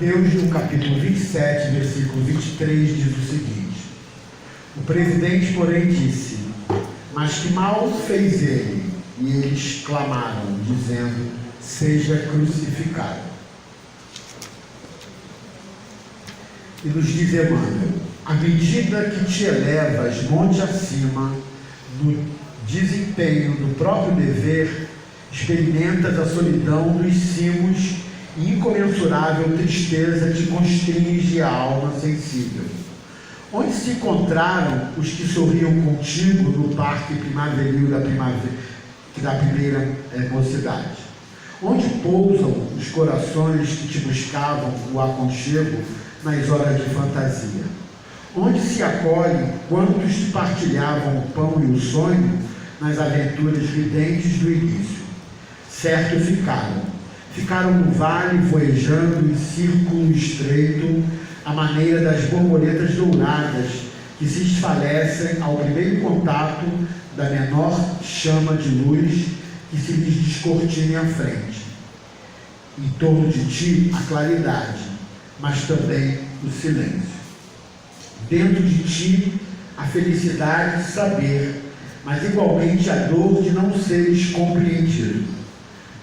Mateus, no capítulo 27, versículo 23, diz o seguinte: o presidente, porém, disse: mas que mal fez ele? E eles clamaram, dizendo: seja crucificado. E nos diz Emmanuel: à medida que te elevas monte acima, no desempenho do próprio dever, experimentas a solidão dos cimos e incomensurável tristeza te constringe a alma sensível. Onde se encontraram os que sorriam contigo no parque primaveril da primeira mocidade? Onde pousam os corações que te buscavam o aconchego nas horas de fantasia? Onde se acolhem quantos te partilhavam o pão e o sonho nas aventuras ridentes do início? Certo ficaram no vale voejando em círculo estreito, à maneira das borboletas douradas que se esfalecem ao primeiro contato da menor chama de luz que se lhes descortina à frente. Em torno de ti a claridade, mas também o silêncio. Dentro de ti a felicidade de saber, mas igualmente a dor de não seres compreendido.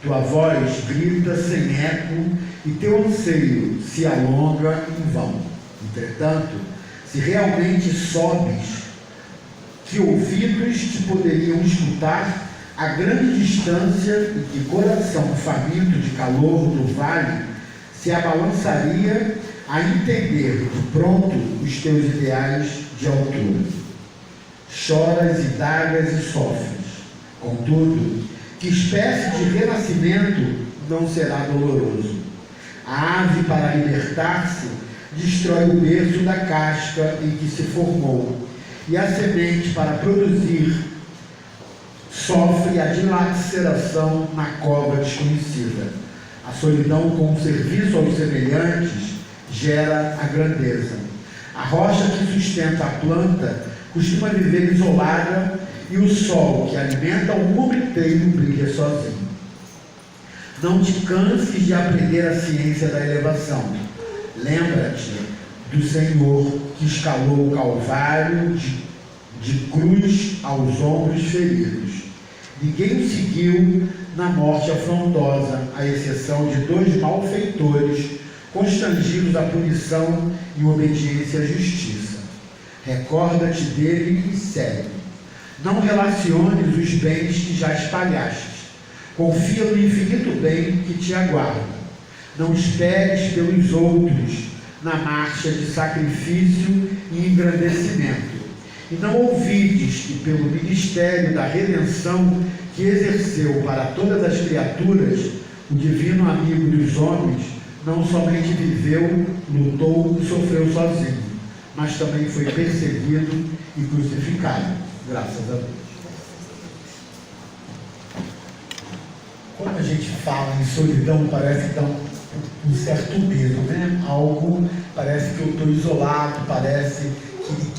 Tua voz grita sem eco e teu anseio se alonga em vão. Entretanto, se realmente sobes, que ouvidos te poderiam escutar a grande distância e que coração faminto de calor do vale se abalançaria a entender de pronto os teus ideais de altura. Choras, indagas e sofres. Contudo, que espécie de renascimento não será doloroso? A ave, para libertar-se, destrói o berço da casca em que se formou, e a semente, para produzir, sofre a dilaceração na cova desconhecida. A solidão com o serviço aos semelhantes gera a grandeza. A rocha que sustenta a planta costuma viver isolada, e o sol que alimenta o mundo inteiro brilha sozinho. Não te canses de aprender a ciência da elevação. Lembra-te do Senhor que escalou o Calvário de cruz aos ombros feridos. Ninguém o seguiu na morte afrontosa, à exceção de 2 malfeitores, constrangidos à punição e obediência à justiça. Recorda-te dele e segue. Não relaciones os bens que já espalhaste. Confia no infinito bem que te aguarda. Não esperes pelos outros na marcha de sacrifício e engrandecimento. E não ouvides que pelo ministério da redenção que exerceu para todas as criaturas, o divino amigo dos homens não somente viveu, lutou e sofreu sozinho, mas também foi perseguido e crucificado. Graças a Deus. Quando a gente fala em solidão, parece que dá um certo medo, né? Algo, parece que eu estou isolado, parece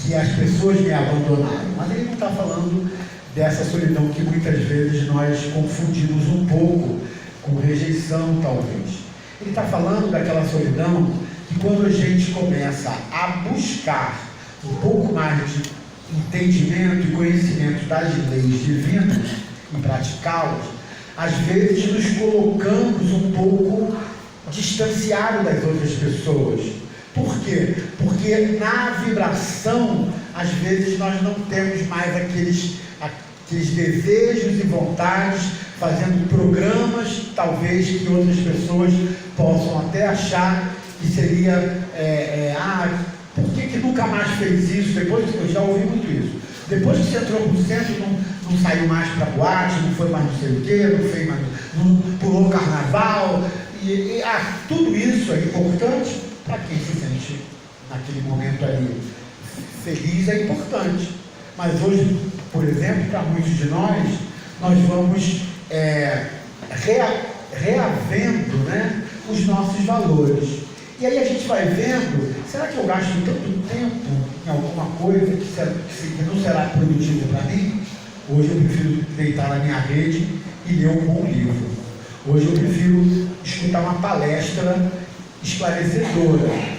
que as pessoas me abandonaram. Mas ele não está falando dessa solidão que muitas vezes nós confundimos um pouco com rejeição, talvez. Ele está falando daquela solidão que quando a gente começa a buscar um pouco mais de entendimento e conhecimento das leis divinas e praticá-las, às vezes nos colocamos um pouco distanciados das outras pessoas. Por quê? Porque na vibração, às vezes nós não temos mais aqueles desejos e vontades, fazendo programas, talvez, que outras pessoas possam até achar que seria, por que nunca mais fez isso? Depois, eu já ouvi muito isso. Depois que você entrou no centro, não saiu mais para boate, não foi mais não sei o quê, não fez mais, não pulou carnaval. Tudo isso é importante para quem se sente naquele momento ali feliz, é importante. Mas hoje, por exemplo, para muitos de nós vamos reavendo, né, os nossos valores. E aí a gente vai vendo, será que eu gasto tanto tempo em alguma coisa que não será produtiva para mim? Hoje eu prefiro deitar na minha rede e ler um bom livro. Hoje eu prefiro escutar uma palestra esclarecedora.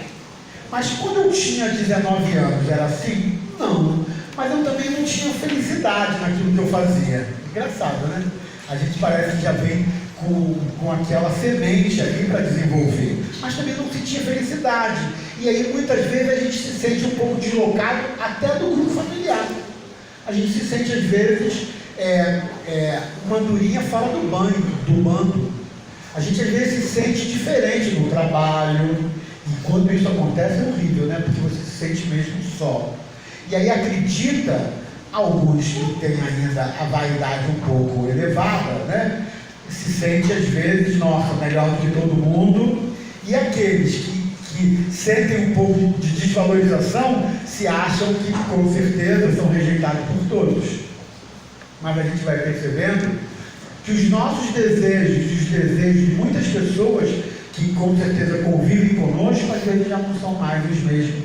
Mas quando eu tinha 19 anos, era assim? Não. Mas eu também não tinha felicidade naquilo que eu fazia. Engraçado, né? A gente parece que já vem com aquela semente ali para desenvolver. Mas também não se tinha felicidade. E aí muitas vezes a gente se sente um pouco deslocado até do grupo familiar. A gente se sente às vezes uma andorinha fora do bando. A gente às vezes se sente diferente no trabalho. E quando isso acontece é horrível, né? Porque você se sente mesmo só. E aí acredita, alguns que têm ainda a vaidade um pouco elevada, né? Se sente às vezes, nossa, melhor do que todo mundo. E aqueles que sentem um pouco de desvalorização, se acham que com certeza são rejeitados por todos. Mas a gente vai percebendo que os nossos desejos e os desejos de muitas pessoas que com certeza convivem conosco, às vezes já não são mais os mesmos.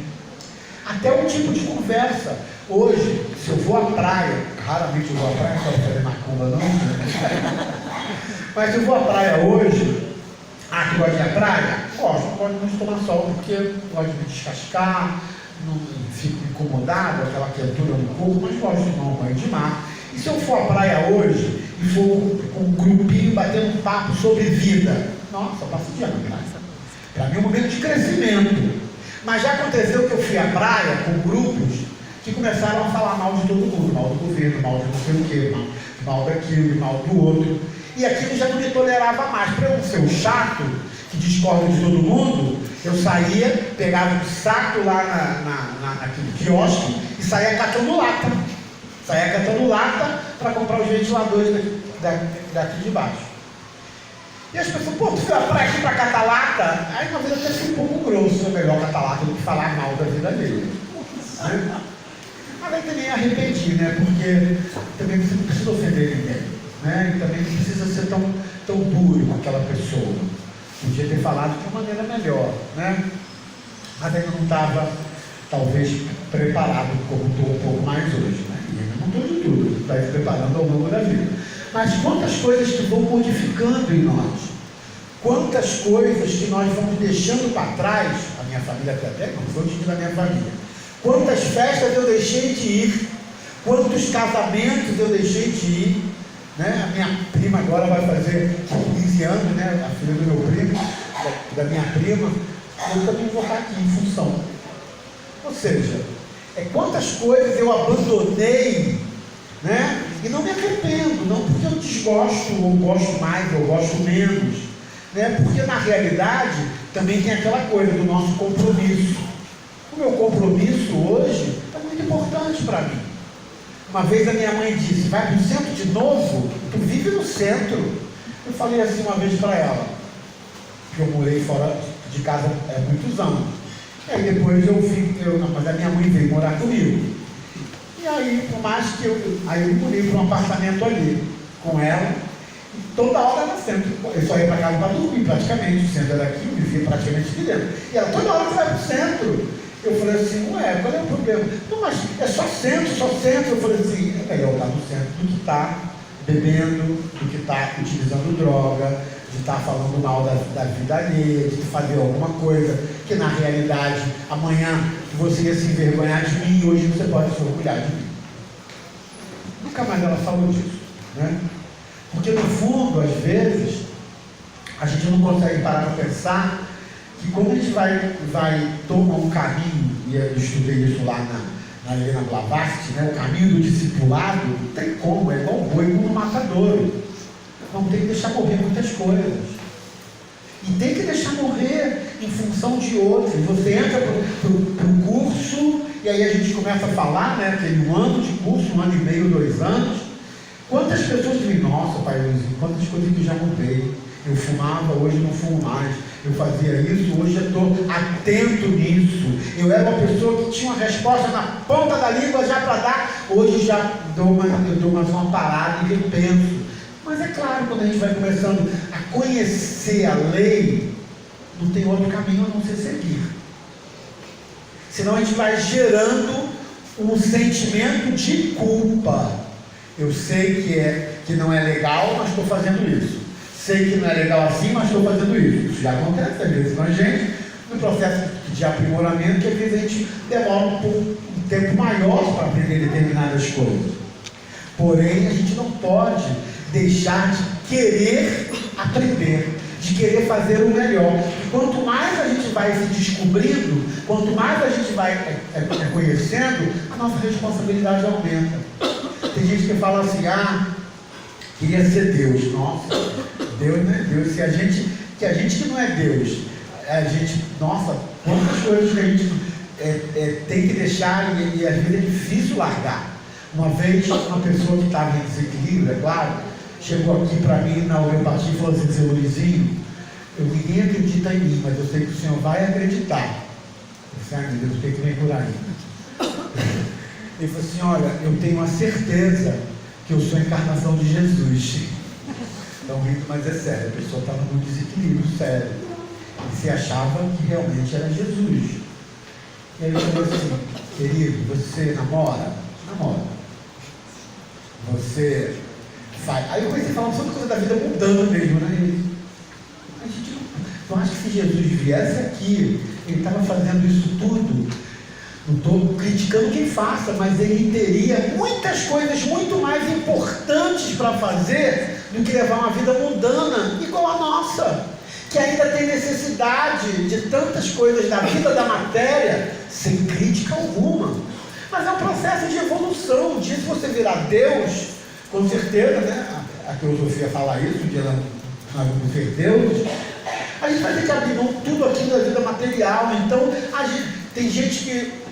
Até o tipo de conversa. Hoje, se eu vou à praia, raramente eu vou à praia, não quero fazer macumba não, mas se eu vou à praia hoje, tu gosta de ir à praia? Gosto muito de tomar sol, porque gosto de me descascar, não fico incomodado, aquela quentura no corpo, mas gosto de tomar um banho de mar. E se eu for à praia hoje e for com um grupinho batendo um papo sobre vida? Nossa, eu passo o dia na praia. Para mim é um momento de crescimento. Mas já aconteceu que eu fui à praia com grupos que começaram a falar mal de todo mundo, mal do governo, mal de não sei o quê, mal daquilo, mal do outro. E aquilo já não me tolerava mais. Para eu não ser um chato, que discorda de todo mundo, eu saía, pegava um saco lá naquele quiosque e saía catando lata. Saía catando lata para comprar os ventiladores daqui de baixo. E as pessoas, tu foi pra aqui para catar lata? Aí uma vez eu até fui um pouco grosso, é melhor catar lata do que falar mal da vida dele. Né? Mas aí também arrependi, né? Porque também você não precisa ofender ninguém. Né? E também não precisa ser tão duro com aquela pessoa. Podia ter falado de uma maneira melhor, né? Mas ainda não estava, talvez, preparado como estou um pouco mais hoje. Né? E ainda não estou de tudo, está se preparando ao longo da vida. Mas quantas coisas que vão modificando em nós, quantas coisas que nós vamos deixando para trás, a minha família até não foi o time da minha família, quantas festas eu deixei de ir, quantos casamentos eu deixei de ir, né? A minha prima agora vai fazer 15 anos, né? A filha do meu primo, da minha prima, eu também vou estar aqui em função. Ou seja, quantas coisas eu abandonei, né? E não me arrependo, não porque eu desgosto, ou gosto mais, ou gosto menos, né? Porque na realidade também tem aquela coisa do nosso compromisso. O meu compromisso hoje é muito importante para mim. Uma vez a minha mãe disse, vai para o centro de novo? Tu vive no centro. Eu falei assim uma vez para ela, que eu morei fora de casa há muitos anos. E aí depois mas a minha mãe veio morar comigo. E aí, por mais que eu mudei para um apartamento ali, com ela, e toda hora era centro. Eu só ia para casa para dormir, praticamente. O centro era aqui, eu vivia praticamente aqui dentro. E ela, toda hora você vai para o centro. Eu falei assim, qual é o problema? Não, mas é só centro. Eu falei assim, é melhor estar no centro do que estar bebendo, do que estar utilizando droga, de estar falando mal da vida alheia, de fazer alguma coisa que na realidade amanhã você ia se envergonhar de mim e hoje você pode se orgulhar de mim. Nunca mais ela falou disso, né? Porque no fundo, às vezes, a gente não consegue parar para pensar que quando a gente vai tomar um caminho, e eu estudei isso lá na Helena Blavatsky, né? O caminho do discipulado, não tem como, é igual boi no matadouro. Não tem que deixar morrer muitas coisas. E tem que deixar morrer em função de outros. Você entra para o curso, e aí a gente começa a falar, né? Tem um ano de curso, 1 ano e meio, 2 anos. Quantas pessoas dizem, nossa, pai Luizinho, quantas coisas que já mudei. Eu fumava, hoje não fumo mais. Eu fazia isso, hoje eu estou atento nisso. Eu era uma pessoa que tinha uma resposta na ponta da língua já para dar. Hoje já dou mais uma parada e repenso. Mas é claro, quando a gente vai começando a conhecer a lei, não tem outro caminho a não ser seguir. Senão a gente vai gerando um sentimento de culpa. Eu sei que não é legal, mas estou fazendo isso. sei que não é legal assim, mas estou fazendo isso. Isso já acontece às vezes com a gente, no processo de aprimoramento, que às vezes a gente demora um tempo maior para aprender determinadas coisas. Porém, a gente não pode deixar de querer aprender, de querer fazer o melhor. E quanto mais a gente vai se descobrindo, quanto mais a gente vai conhecendo, a nossa responsabilidade aumenta. Tem gente que fala assim, queria ser Deus. Nossa, Deus não é Deus. Que a gente que não é Deus, nossa, quantas coisas que a gente tem que deixar e às vezes é difícil largar. Uma vez, uma pessoa que estava em desequilíbrio, é claro, chegou aqui para mim na homeopatia e falou assim, seu Luizinho, ninguém acredita em mim, mas eu sei que o senhor vai acreditar. Eu disse, meu Deus, o que vem por aí? Ele falou assim, olha, eu tenho a certeza que eu sou a encarnação de Jesus. Então, rindo, mas é sério, a pessoa estava num desequilíbrio sério. E se achava que realmente era Jesus. E aí eu falei assim, querido, você namora? Namora. Você faz. Aí eu comecei a falar sobre coisa da vida mudando mesmo, né? A gente não acha que se Jesus viesse aqui, ele estava fazendo isso tudo. Não estou criticando quem faça, mas ele teria muitas coisas muito mais importantes para fazer do que levar uma vida mundana igual a nossa, que ainda tem necessidade de tantas coisas da vida da matéria, sem crítica alguma. Mas é um processo de evolução. Um dia, se você virar Deus, com certeza, né? A filosofia fala isso, um dia nós vamos ser Deus. A gente vai ter que abrir mão tudo aqui da vida material. Então, tem gente que,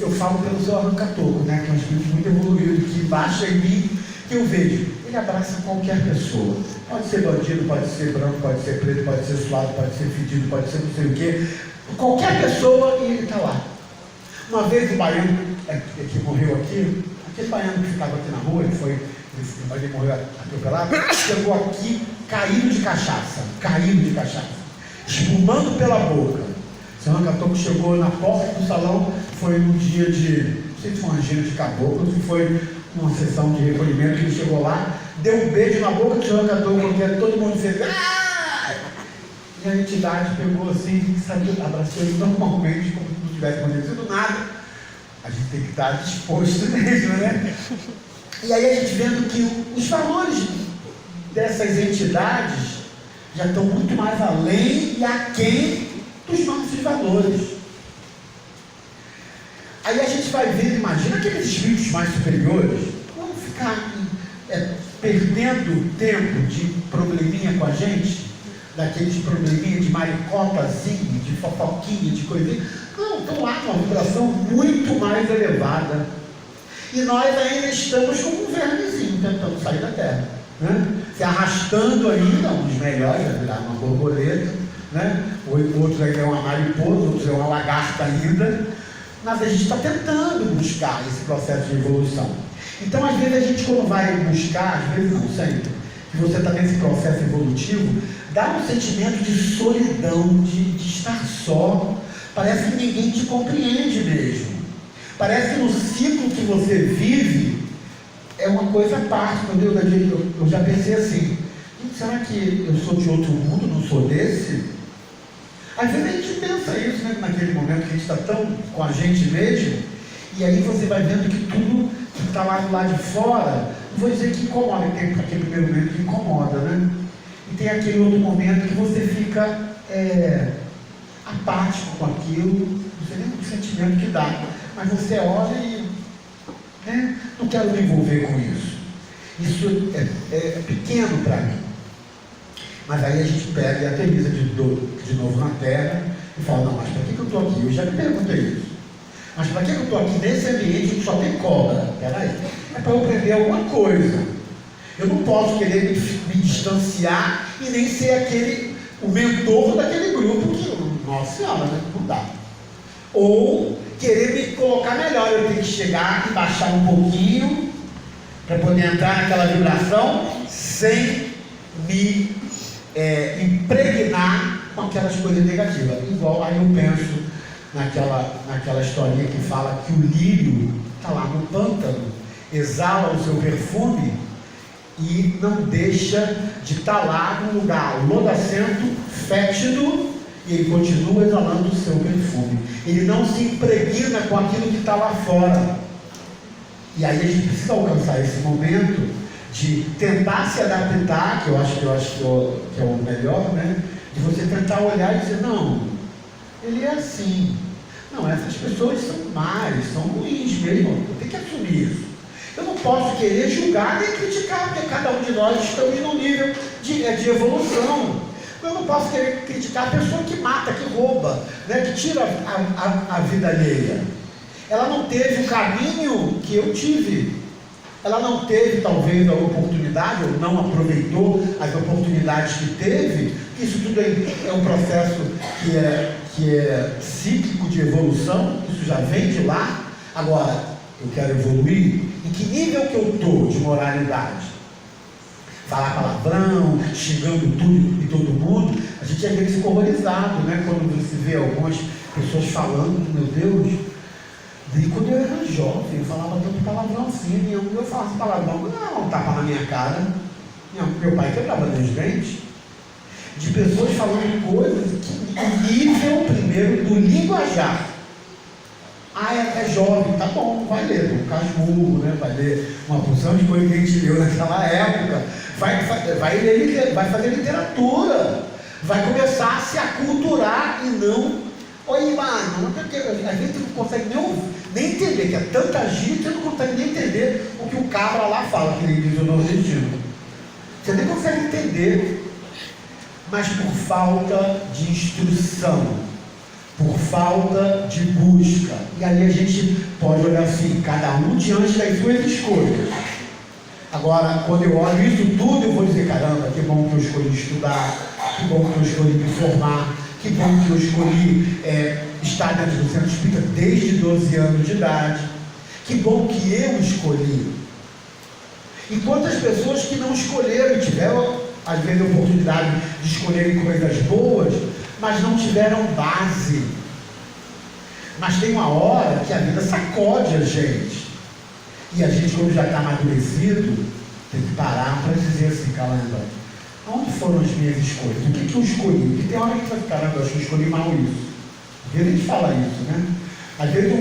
eu falo pelo seu arranca-toco, né? Que é um espírito muito evoluído, que baixa em mim, que eu vejo. Ele abraça qualquer pessoa. Pode ser bandido, pode ser branco, pode ser preto, pode ser suado, pode ser fedido, pode ser não sei o quê. Qualquer pessoa, e ele está lá. Uma vez o baiano que morreu aqui, aquele baiano que ficava aqui na rua, ele morreu atropelado, chegou aqui caído de cachaça, espumando pela boca. O senhor Arranca-Toco chegou na porta do salão, foi num dia de, não sei se foi uma gira de caboclo, se foi uma sessão de recolhimento, que ele chegou lá, deu um beijo na boca do senhor Arranca-Toco, porque todo mundo fez, e a entidade pegou assim, abraçou ele normalmente, como se não tivesse acontecido nada. A gente tem que estar disposto mesmo, né? E aí a gente vendo que os valores dessas entidades já estão muito mais além e aquém dos nossos valores. Aí a gente vai vendo, imagina aqueles espíritos mais superiores, vão ficar perdendo tempo de probleminha com a gente, daqueles probleminha de maricotazinha, de fofoquinha, de coisinha. Não, estão lá com uma vibração muito mais elevada. E nós ainda estamos como um vermezinho tentando sair da Terra, né? Se arrastando ainda, um dos melhores, vai virar uma borboleta, né? Outros ainda é uma mariposa, outros é uma lagarta ainda. Mas a gente está tentando buscar esse processo de evolução. Então, às vezes, a gente quando vai buscar, às vezes não sempre, que você está nesse processo evolutivo, dá um sentimento de solidão, de estar só. Parece que ninguém te compreende mesmo. Parece que no ciclo que você vive é uma coisa à parte. Meu Deus, eu já pensei assim, será que eu sou de outro mundo, não sou desse? Às vezes a gente pensa isso, né? Naquele momento que a gente está tão com a gente mesmo, e aí você vai vendo que tudo que está lá do lado de fora, não vou dizer que incomoda, tem aquele primeiro momento que incomoda, né? E tem aquele outro momento que você fica apático com aquilo, não sei nem o sentimento que dá, mas você olha e não quero me envolver com isso. Isso é pequeno para mim. Mas aí a gente pega e aterriza de novo na Terra e fala, não, mas para que eu estou aqui? Eu já me perguntei isso. Mas para que eu estou aqui nesse ambiente que só tem cobra? Peraí, é para eu aprender alguma coisa. Eu não posso querer me distanciar e nem ser o mentor daquele grupo que, nossa senhora, né? Não dá. Ou querer me colocar melhor, eu tenho que chegar e baixar um pouquinho para poder entrar naquela vibração sem me impregnar com aquelas coisas negativas. Igual aí eu penso naquela historinha que fala que o lírio está lá no pântano, exala o seu perfume e não deixa de estar lá num lugar lodacento, fétido, e ele continua exalando o seu perfume. Ele não se impregna com aquilo que está lá fora. E aí a gente precisa alcançar esse momento de tentar se adaptar, que eu acho que é o melhor, né? De você tentar olhar e dizer, não, ele é assim. Não, essas pessoas são más, são ruins mesmo, eu tenho que assumir isso. Eu não posso querer julgar nem criticar, porque cada um de nós estamos num nível de evolução. Eu não posso querer criticar a pessoa que mata, que rouba, né, que tira a vida alheia. Ela não teve o caminho que eu tive. Ela não teve, talvez, a oportunidade, ou não aproveitou as oportunidades que teve. Isso tudo é um processo que é cíclico de evolução. Isso já vem de lá. Agora, eu quero evoluir. Em que nível que eu estou de moralidade? Falar palavrão, xingando tudo e todo mundo. A gente às vezes fica horrorizado, né? Quando você vê algumas pessoas falando, meu Deus. E quando eu era jovem, eu falava tanto palavrão assim, eu falava palavrão, não, tapa na minha cara. Meu pai quebrava meus dentes. De pessoas falando coisas que o nível primeiro do linguajar. É jovem, tá bom, vai ler um casmurro, né? Vai ler uma porção de coisa que a gente leu naquela época, vai fazer literatura, vai começar a se aculturar e não. Oi, mano, a gente não consegue nem entender, que é tanta gente, você não consegue nem entender o que o cabra lá fala, que ele diz o nordestino. Você nem consegue entender, mas por falta de instrução, por falta de busca. E aí a gente pode olhar assim, cada um diante das suas escolhas. Agora, quando eu olho isso tudo, eu vou dizer, caramba, que bom que eu escolhi estudar, que bom que eu escolhi me formar, que bom que eu escolhi estar dentro do centro espírita desde 12 anos de idade. Que bom que eu escolhi. E quantas pessoas que não escolheram, tiveram às vezes a oportunidade de escolherem coisas boas, mas não tiveram base. Mas tem uma hora que a vida sacode a gente. E a gente, quando já está amadurecido, tem que parar para dizer assim, caramba, onde foram as minhas escolhas? O que eu escolhi? Porque tem hora que você fala, caramba, eu acho que eu escolhi mal isso. Às vezes a gente fala isso, né? Às vezes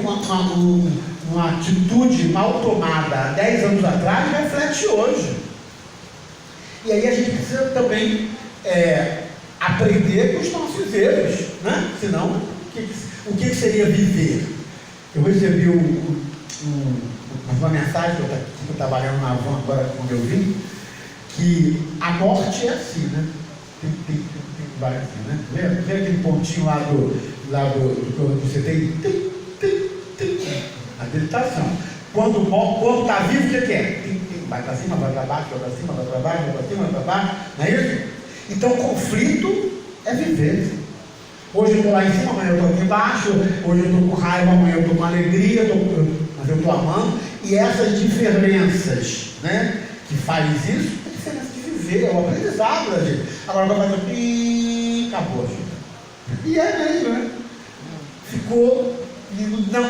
uma atitude mal tomada há 10 anos atrás reflete hoje. E aí a gente precisa também aprender com os nossos erros, né? Senão, o que seria viver? Eu recebi uma mensagem, eu estou trabalhando na van agora, quando eu vim, que a morte é assim, né? Tem várias assim, né? Vê aquele pontinho lá do você tem a habilitação. Quando o corpo está vivo, o que é? Vai para cima, vai para baixo, vai para cima, vai para baixo, vai para cima, vai para baixo, não é isso? Então o conflito é viver. Hoje eu estou lá em cima, amanhã eu estou aqui embaixo, hoje eu estou com raiva, amanhã eu estou com alegria, mas eu estou amando. E essas diferenças, né, que faz isso, é a diferença de viver, é o aprendizado da gente. Agora vai fazer acabou, gente. E é mesmo, né? Ficou,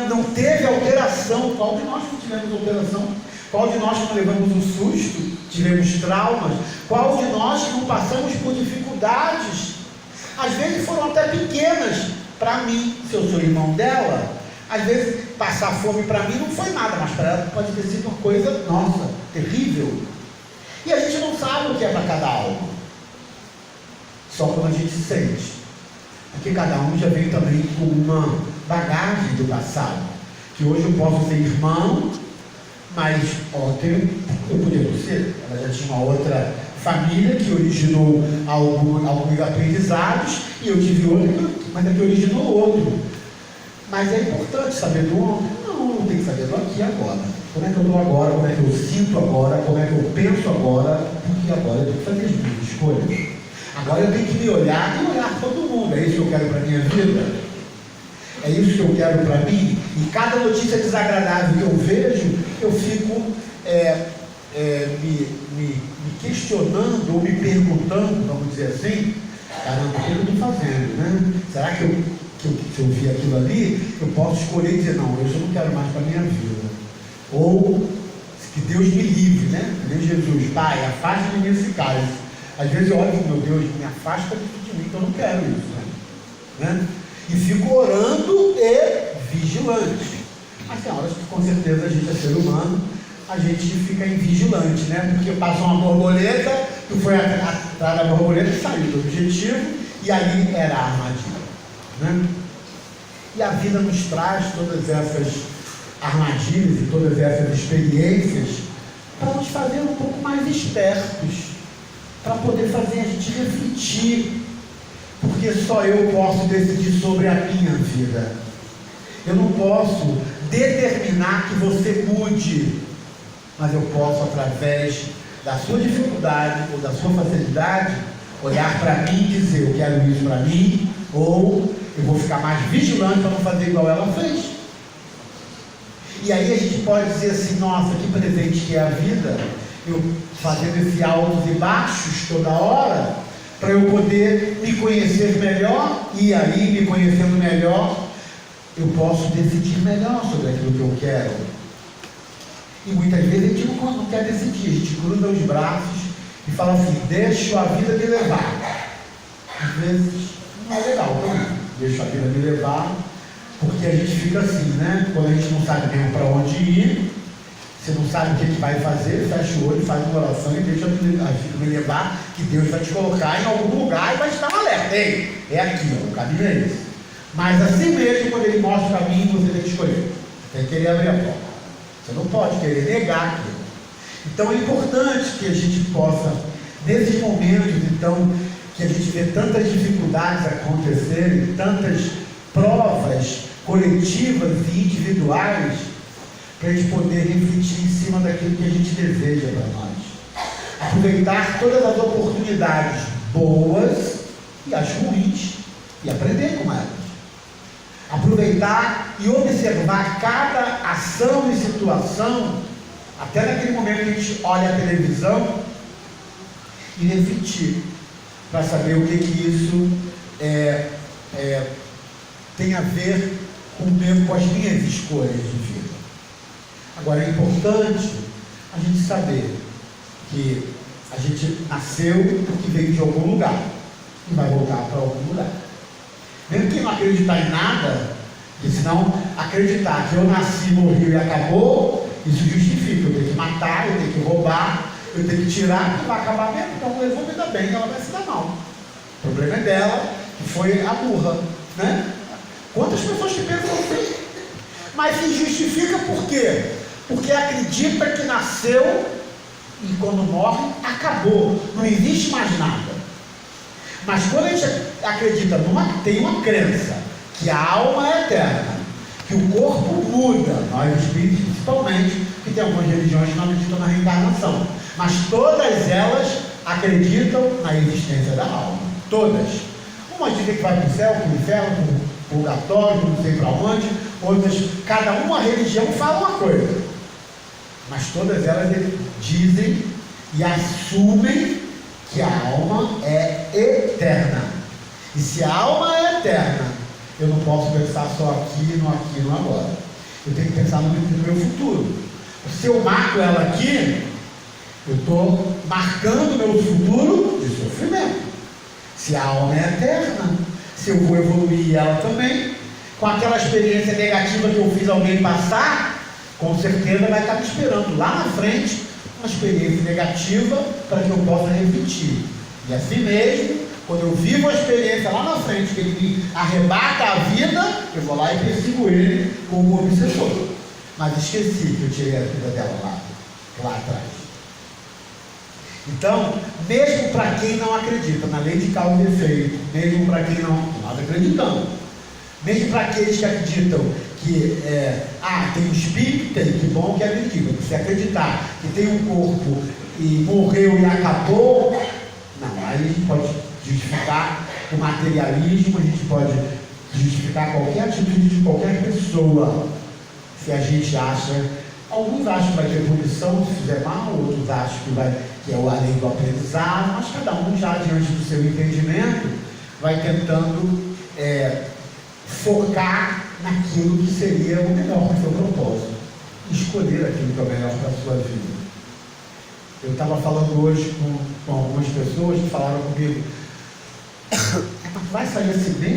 não teve alteração. Qual de nós não tivemos alteração? Qual de nós não levamos um susto, tivemos traumas? Qual de nós não passamos por dificuldades? Às vezes foram até pequenas para mim, se eu sou irmão dela. Às vezes passar fome para mim não foi nada, mas para ela pode ter sido uma coisa, nossa, terrível. E a gente não sabe o que é para cada alma, só quando a gente sente. Porque cada um já veio também com uma bagagem do passado, que hoje eu posso ser irmão, mas ontem eu podia ser, ela já tinha uma outra família que originou alguns aprendizados, e eu tive outro, mas é que originou outro. Mas é importante saber do ontem? Não tem que saber do aqui e agora. Como é que eu estou agora, como é que eu sinto agora, como é que eu penso agora, porque agora eu tenho que fazer as minhas escolhas. Agora eu tenho que me olhar e olhar todo mundo. É isso que eu quero para a minha vida? É isso que eu quero para mim? E cada notícia desagradável que eu vejo, eu fico me questionando ou me perguntando, vamos dizer assim, caramba, o que eu estou fazendo, né? Será que se eu vi aquilo ali, eu posso escolher e dizer, não, eu não quero mais para a minha vida. Ou, que Deus me livre, né? Nem Jesus, Pai, afaste de mim esse cálice. Às vezes eu olho e digo, meu Deus, me afasta de mim, que eu não quero isso, né? E fico orando e vigilante. Mas tem horas que com certeza a gente é ser humano, a gente fica invigilante, né? Porque passa uma borboleta, tu foi atrás da borboleta e saiu do objetivo, e ali era a armadilha, né? E a vida nos traz todas essas armadilhas e todas essas experiências para nos fazer um pouco mais espertos, para poder fazer a gente refletir, porque só eu posso decidir sobre a minha vida. Eu não posso determinar que você mude, mas eu posso, através da sua dificuldade ou da sua facilidade, olhar para mim e dizer, eu quero isso para mim, ou eu vou ficar mais vigilante para não fazer igual ela fez. E aí a gente pode dizer assim, nossa, que presente que é a vida, eu fazendo esse altos e baixos toda hora, para eu poder me conhecer melhor, e aí, me conhecendo melhor, eu posso decidir melhor sobre aquilo que eu quero. E muitas vezes a gente não quer decidir, a gente cruza os braços e fala assim, deixo a vida me levar. Às vezes não é legal também, deixo a vida me levar, porque a gente fica assim, né? Quando a gente não sabe mesmo para onde ir, você não sabe o que vai fazer, fecha o olho, faz uma oração e deixa a vida me levar, que Deus vai te colocar em algum lugar e vai te dar um alerta. Ei, é aqui, ó, o caminho é esse. Mas assim mesmo, quando Ele mostra o caminho, você tem que escolher. Tem que querer abrir a porta. Você não pode querer negar aquilo. Então é importante que a gente possa, nesses momentos, então, que a gente vê tantas dificuldades acontecerem, tantas provas coletivas e individuais, para a gente poder refletir em cima daquilo que a gente deseja para nós. Aproveitar todas as oportunidades boas e as ruins e aprender com elas. Aproveitar e observar cada ação e situação, até naquele momento que a gente olha a televisão, e refletir, para saber o que isso tem a ver com as minhas escolhas de vida. Agora é importante a gente saber que a gente nasceu porque veio de algum lugar e vai voltar para algum lugar. Mesmo que não acreditar em nada, porque senão acreditar que eu nasci, morri e acabou, isso justifica, eu tenho que matar, eu tenho que roubar, eu tenho que tirar, porque vai acabar mesmo, então eu vou me dar bem, ela vai se dar mal. O problema é dela, que foi a burra, né? Quantas pessoas que pensam assim? Mas se justifica por quê? Porque acredita que nasceu e quando morre, acabou, não existe mais nada. Mas quando a gente acredita tem uma crença que a alma é eterna, que o corpo muda, nós espíritos principalmente, que tem algumas religiões que não acreditam na reencarnação, mas todas elas acreditam na existência da alma, todas. Umas dizem que vai para o céu, para o inferno, para o purgatório, não sei para onde, outras, cada uma religião fala uma coisa, mas todas elas dizem e assumem que a alma é eterna. E se a alma é eterna, eu não posso pensar só aqui, no agora. Eu tenho que pensar no meu futuro. Se eu marco ela aqui, eu estou marcando o meu futuro de sofrimento. Se a alma é eterna, se eu vou evoluir ela também, com aquela experiência negativa que eu fiz alguém passar, com certeza vai estar me esperando lá na frente uma experiência negativa para que eu possa repetir. E assim mesmo, quando eu vivo a experiência lá na frente, que ele me arrebata a vida, eu vou lá e persigo ele como obsessor. Mas esqueci que eu tirei a vida dela lá atrás. Então, mesmo para quem não acredita na lei de causa e efeito, mesmo para quem nós acreditamos, mesmo para aqueles que acreditam que tem um espírito, tem, que bom que acredita, se acreditar que tem um corpo e morreu e acabou, não, aí a gente pode justificar o materialismo, a gente pode justificar qualquer atitude de qualquer pessoa, se a gente acha, alguns acham que vai ter punição se fizer mal, outros acham que é a lei do aprendizado, mas cada um já diante do seu entendimento vai tentando focar naquilo que seria o melhor para o seu propósito. escolher aquilo que é o melhor para a sua vida. Eu estava falando hoje com algumas pessoas que falaram comigo, vai sair assim bem